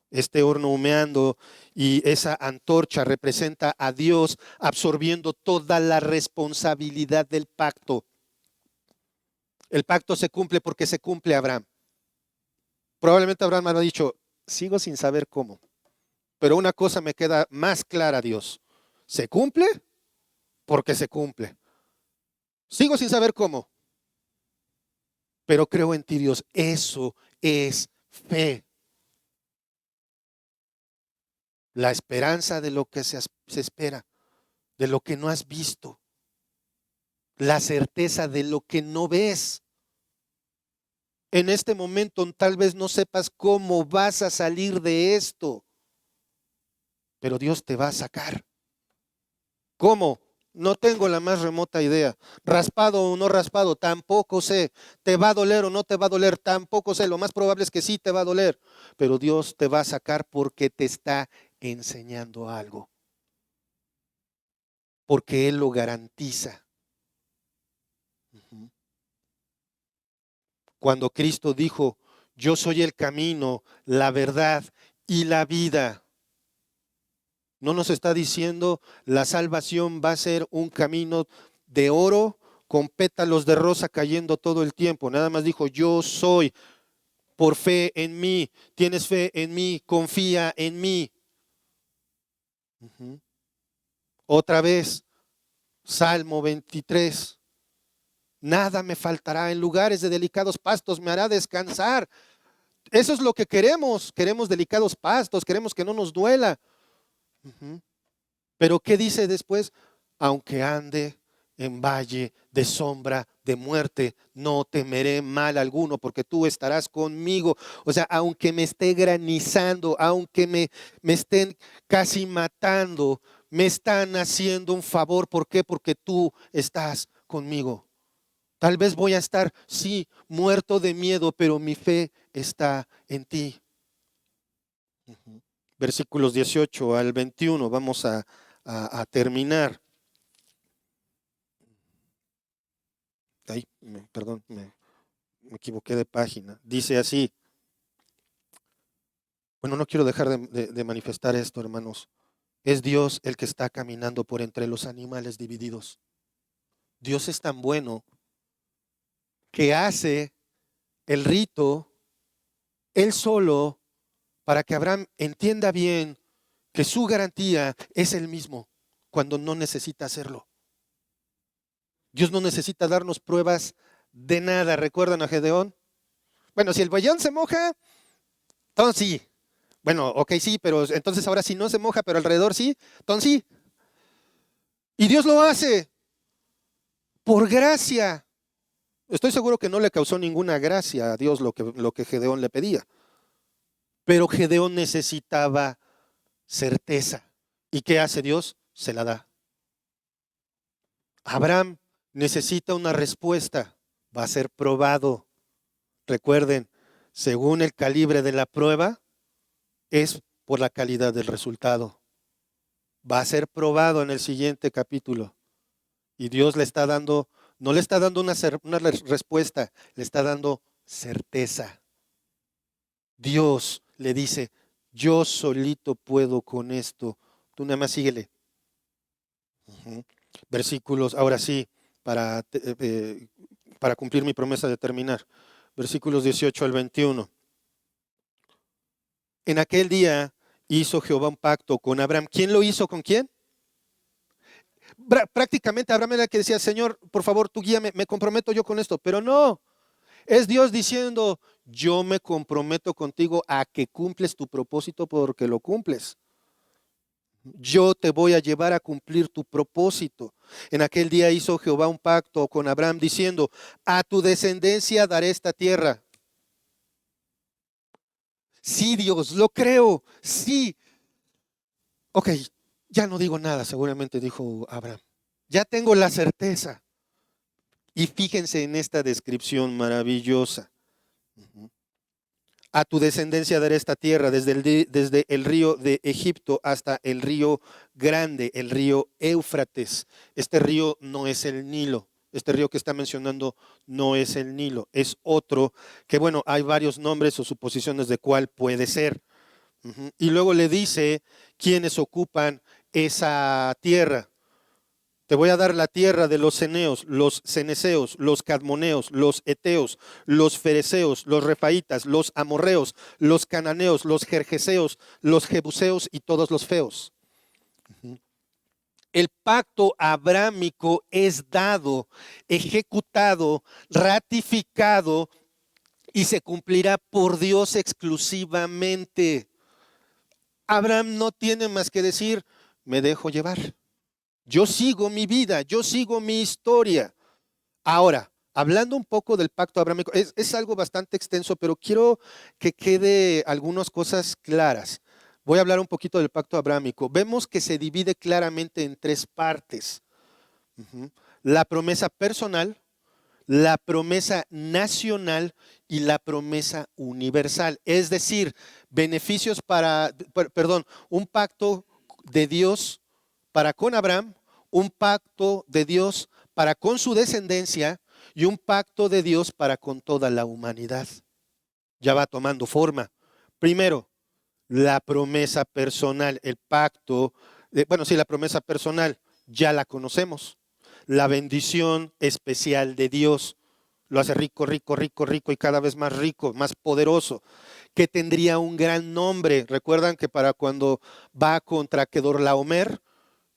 Este horno humeando y esa antorcha representa a Dios absorbiendo toda la responsabilidad del pacto. El pacto se cumple porque se cumple Abraham. Probablemente Abraham me ha dicho, sigo sin saber cómo, pero una cosa me queda más clara, Dios. ¿Se cumple? Porque se cumple. Sigo sin saber cómo, pero creo en ti, Dios. Eso es fe. La esperanza de lo que se espera, de lo que no has visto. La certeza de lo que no ves. En este momento tal vez no sepas cómo vas a salir de esto, pero Dios te va a sacar. ¿Cómo? No tengo la más remota idea. Raspado o no raspado, tampoco sé. ¿Te va a doler o no te va a doler? Tampoco sé. Lo más probable es que sí te va a doler, pero Dios te va a sacar porque te está enseñando algo. Porque Él lo garantiza. Cuando Cristo dijo, yo soy el camino, la verdad y la vida. No nos está diciendo la salvación va a ser un camino de oro con pétalos de rosa cayendo todo el tiempo. Nada más dijo, yo soy por fe en mí. Tienes fe en mí, confía en mí. Otra vez, Salmo 23. Nada me faltará, en lugares de delicados pastos me hará descansar. Eso es lo que queremos. Queremos delicados pastos, queremos que no nos duela. Pero ¿qué dice después? Aunque ande en valle de sombra de muerte, no temeré mal alguno, porque tú estarás conmigo. O sea, aunque me esté granizando, aunque me estén casi matando, me están haciendo un favor. ¿Por qué? Porque tú estás conmigo. Tal vez voy a estar, sí, muerto de miedo, pero mi fe está en ti. Versículos 18 al 21, vamos a terminar. Ay, perdón, me equivoqué de página. Dice así. Bueno, no quiero dejar de manifestar esto, hermanos. Es Dios el que está caminando por entre los animales divididos. Dios es tan bueno que hace el rito Él solo para que Abraham entienda bien que su garantía es el mismo cuando no necesita hacerlo. Dios no necesita darnos pruebas de nada. ¿Recuerdan a Gedeón? Bueno, si el vellón se moja, entonces sí. Bueno, ok, sí, pero entonces ahora sí no se moja, pero alrededor sí, entonces sí. Y Dios lo hace por gracia. Estoy seguro que no le causó ninguna gracia a Dios lo que Gedeón le pedía. Pero Gedeón necesitaba certeza. ¿Y qué hace Dios? Se la da. Abraham necesita una respuesta. Va a ser probado. Recuerden, según el calibre de la prueba, es por la calidad del resultado. Va a ser probado en el siguiente capítulo. Y Dios le está dando, no le está dando una respuesta, le está dando certeza. Dios le dice, yo solito puedo con esto. Tú nada más síguele. Versículos, ahora sí, para cumplir mi promesa de terminar. Versículos 18 al 21. En aquel día hizo Jehová un pacto con Abraham. ¿Quién lo hizo con quién? Prácticamente Abraham era el que decía, Señor, por favor, tú guíame, me comprometo yo con esto. Pero no, es Dios diciendo, yo me comprometo contigo a que cumples tu propósito porque lo cumples. Yo te voy a llevar a cumplir tu propósito. En aquel día hizo Jehová un pacto con Abraham diciendo, a tu descendencia daré esta tierra. Sí, Dios, lo creo, sí. Ok, Ya no digo nada, seguramente dijo Abraham. Ya tengo la certeza. Y fíjense en esta descripción maravillosa. A tu descendencia daré esta tierra, desde el río de Egipto hasta el río grande, el río Éufrates. Este río no es el Nilo. Este río que está mencionando no es el Nilo, es otro que, bueno, hay varios nombres o suposiciones de cuál puede ser. Y luego le dice quiénes ocupan esa tierra. Te voy a dar la tierra de los ceneos, los ceneseos, los cadmoneos, los eteos, los fereceos, los refaitas, los amorreos, los cananeos, los jerjeseos, los jebuseos y todos los feos. El pacto abrámico es dado, ejecutado, ratificado y se cumplirá por Dios exclusivamente. Abraham no tiene más que decir, me dejo llevar. Yo sigo mi vida, yo sigo mi historia. Ahora, hablando un poco del pacto abrámico, es algo bastante extenso, pero quiero que quede algunas cosas claras. Voy a hablar un poquito del pacto abrámico. Vemos que se divide claramente en tres partes. La promesa personal, la promesa nacional y la promesa universal. Es decir, beneficios un pacto de Dios para con Abraham, un pacto de Dios para con su descendencia y un pacto de Dios para con toda la humanidad. Ya va tomando forma. Primero, la promesa personal, el pacto, la promesa personal, ya la conocemos. La bendición especial de Dios lo hace rico, rico, rico, rico y cada vez más rico, más poderoso, que tendría un gran nombre. Recuerdan que para cuando va contra Kedorlaomer,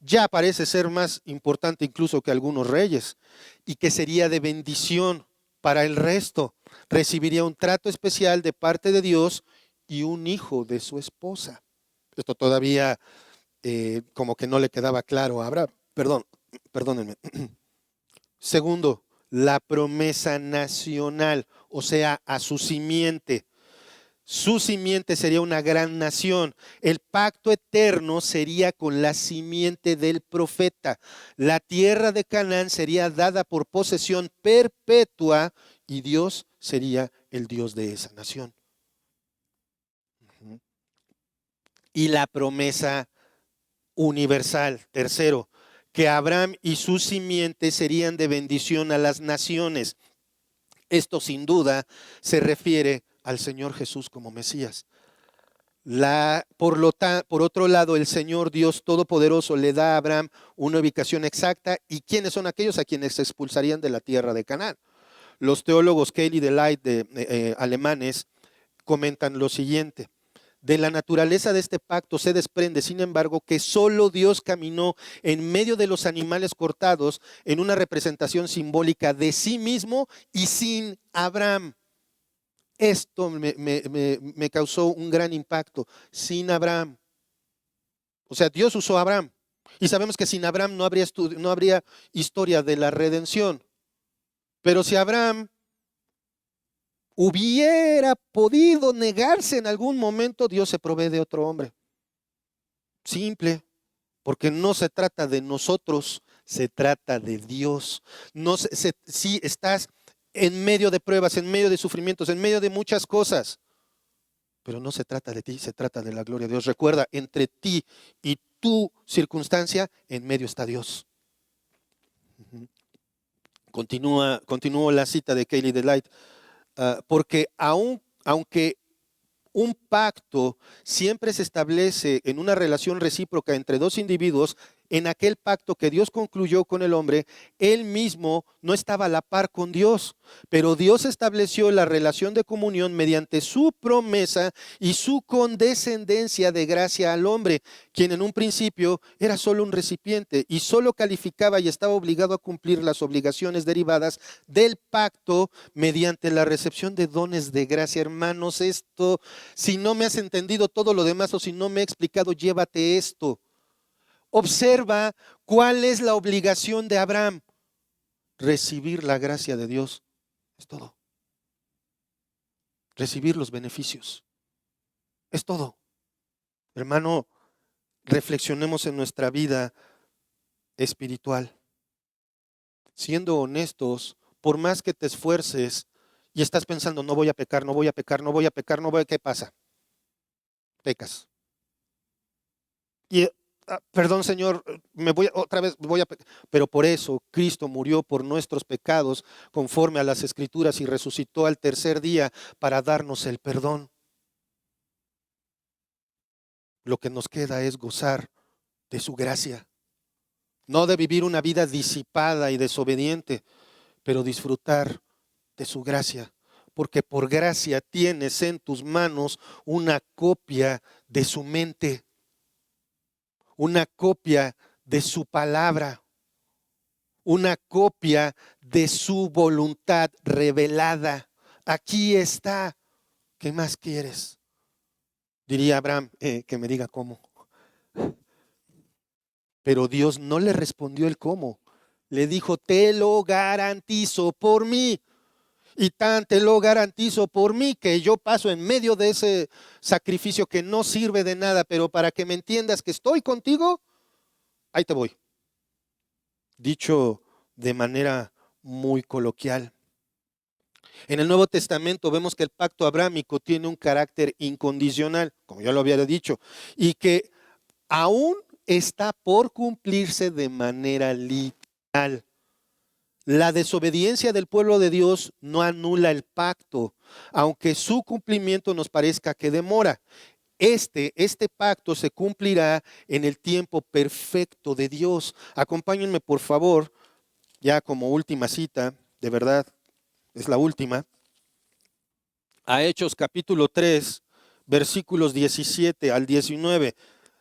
ya parece ser más importante incluso que algunos reyes, y que sería de bendición para el resto. Recibiría un trato especial de parte de Dios y un hijo de su esposa. Esto todavía como que no le quedaba claro a Abraham. Perdónenme. Segundo, la promesa nacional, o sea, a su simiente. Su simiente sería una gran nación. El pacto eterno sería con la simiente del profeta. La tierra de Canaán sería dada por posesión perpetua y Dios sería el Dios de esa nación. Y la promesa universal. Tercero, que Abraham y su simiente serían de bendición a las naciones. Esto sin duda se refiere al Señor Jesús como Mesías. Por otro lado, el Señor Dios Todopoderoso le da a Abraham una ubicación exacta. ¿Y quiénes son aquellos a quienes se expulsarían de la tierra de Canaán? Los teólogos Kelly de Light, alemanes, comentan lo siguiente. De la naturaleza de este pacto se desprende, sin embargo, que solo Dios caminó en medio de los animales cortados en una representación simbólica de sí mismo y sin Abraham. Esto me causó un gran impacto. Sin Abraham. O sea, Dios usó a Abraham. Y sabemos que sin Abraham no habría historia de la redención. Pero si Abraham hubiera podido negarse en algún momento, Dios se provee de otro hombre. Simple. Porque no se trata de nosotros, se trata de Dios. No si estás en medio de pruebas, en medio de sufrimientos, en medio de muchas cosas, pero no se trata de ti, se trata de la gloria de Dios. Recuerda, entre ti y tu circunstancia, en medio está Dios. Continúo la cita de Kelly Delight, porque aunque un pacto siempre se establece en una relación recíproca entre dos individuos, en aquel pacto que Dios concluyó con el hombre, él mismo no estaba a la par con Dios, pero Dios estableció la relación de comunión mediante su promesa y su condescendencia de gracia al hombre, quien en un principio era solo un recipiente y solo calificaba y estaba obligado a cumplir las obligaciones derivadas del pacto mediante la recepción de dones de gracia. Hermanos, esto, si no me has entendido todo lo demás o si no me he explicado, llévate esto. Observa cuál es la obligación de Abraham. Recibir la gracia de Dios. Es todo. Recibir los beneficios. Es todo. Hermano, reflexionemos en nuestra vida espiritual. Siendo honestos, por más que te esfuerces y estás pensando, no voy a pecar, no voy a pecar, no voy a pecar, no voy a... ¿Qué pasa? Pecas. Y, perdón Señor, me voy otra vez, voy a pecar. Pero por eso Cristo murió por nuestros pecados conforme a las Escrituras y resucitó al tercer día para darnos el perdón. Lo que nos queda es gozar de su gracia. No de vivir una vida disipada y desobediente, pero disfrutar de su gracia. Porque por gracia tienes en tus manos una copia de su mente, una copia de su palabra, una copia de su voluntad revelada. Aquí está. ¿Qué más quieres? Diría Abraham, que me diga cómo. Pero Dios no le respondió el cómo. Le dijo, te lo garantizo por mí. Y tan te lo garantizo por mí que yo paso en medio de ese sacrificio que no sirve de nada, pero para que me entiendas que estoy contigo, ahí te voy. Dicho de manera muy coloquial. En el Nuevo Testamento vemos que el pacto abrámico tiene un carácter incondicional, como ya lo había dicho, y que aún está por cumplirse de manera literal. La desobediencia del pueblo de Dios no anula el pacto, aunque su cumplimiento nos parezca que demora. Este pacto se cumplirá en el tiempo perfecto de Dios. Acompáñenme, por favor, ya como última cita, de verdad, es la última, a Hechos capítulo 3, versículos 17 al 19.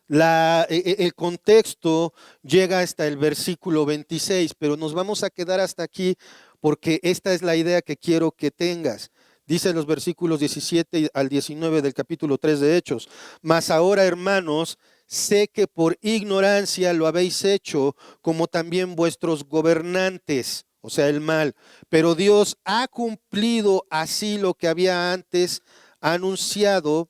El contexto llega hasta el versículo 26, pero nos vamos a quedar hasta aquí porque esta es la idea que quiero que tengas. Dice los versículos 17 al 19 del capítulo 3 de Hechos. Mas ahora, hermanos, sé que por ignorancia lo habéis hecho, como también vuestros gobernantes, o sea, el mal. Pero Dios ha cumplido así lo que había antes anunciado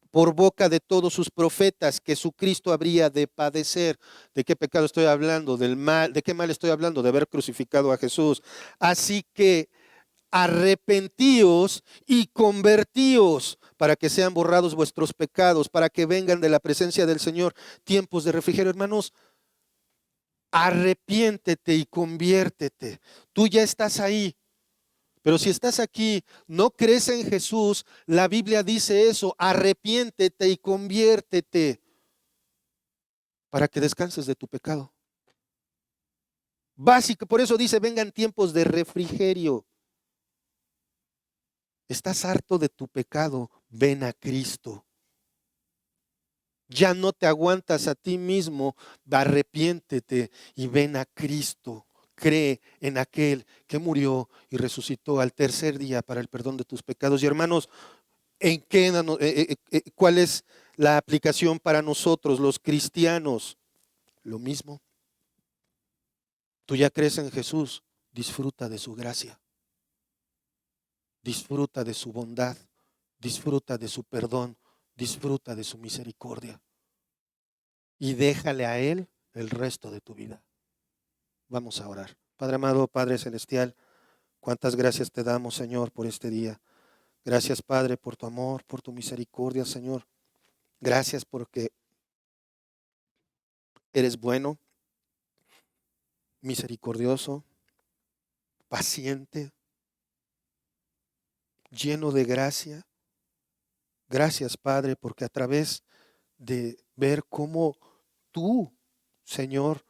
por boca de todos sus profetas, que su Cristo habría de padecer. ¿De qué pecado estoy hablando? Del mal. ¿De qué mal estoy hablando? De haber crucificado a Jesús. Así que arrepentíos y convertíos para que sean borrados vuestros pecados, para que vengan de la presencia del Señor tiempos de refrigerio. Hermanos, arrepiéntete y conviértete. Tú ya estás ahí. Pero si estás aquí, no crees en Jesús, la Biblia dice eso, arrepiéntete y conviértete para que descanses de tu pecado. Básico, por eso dice, vengan tiempos de refrigerio. Estás harto de tu pecado, ven a Cristo. Ya no te aguantas a ti mismo, arrepiéntete y ven a Cristo. Cree en aquel que murió y resucitó al tercer día para el perdón de tus pecados. Y hermanos, ¿cuál es la aplicación para nosotros, los cristianos? Lo mismo. Tú ya crees en Jesús, disfruta de su gracia, disfruta de su bondad, disfruta de su perdón, disfruta de su misericordia y déjale a Él el resto de tu vida. Vamos a orar. Padre amado, Padre celestial, cuántas gracias te damos, Señor, por este día. Gracias, Padre, por tu amor, por tu misericordia, Señor. Gracias porque eres bueno, misericordioso, paciente, lleno de gracia. Gracias, Padre, porque a través de ver cómo tú, Señor,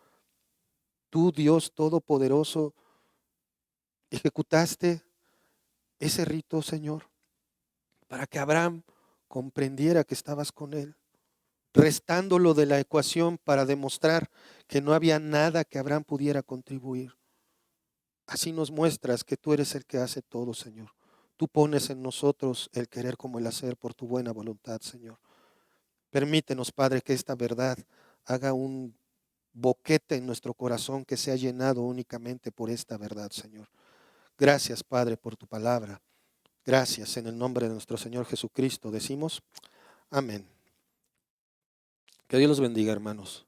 tú, Dios Todopoderoso, ejecutaste ese rito, Señor, para que Abraham comprendiera que estabas con él, restándolo de la ecuación para demostrar que no había nada que Abraham pudiera contribuir. Así nos muestras que tú eres el que hace todo, Señor. Tú pones en nosotros el querer como el hacer por tu buena voluntad, Señor. Permítenos, Padre, que esta verdad haga un boquete en nuestro corazón que sea llenado únicamente por esta verdad, Señor. Gracias, Padre, por tu palabra. Gracias en el nombre de nuestro Señor Jesucristo. Decimos amén. Que Dios los bendiga, hermanos.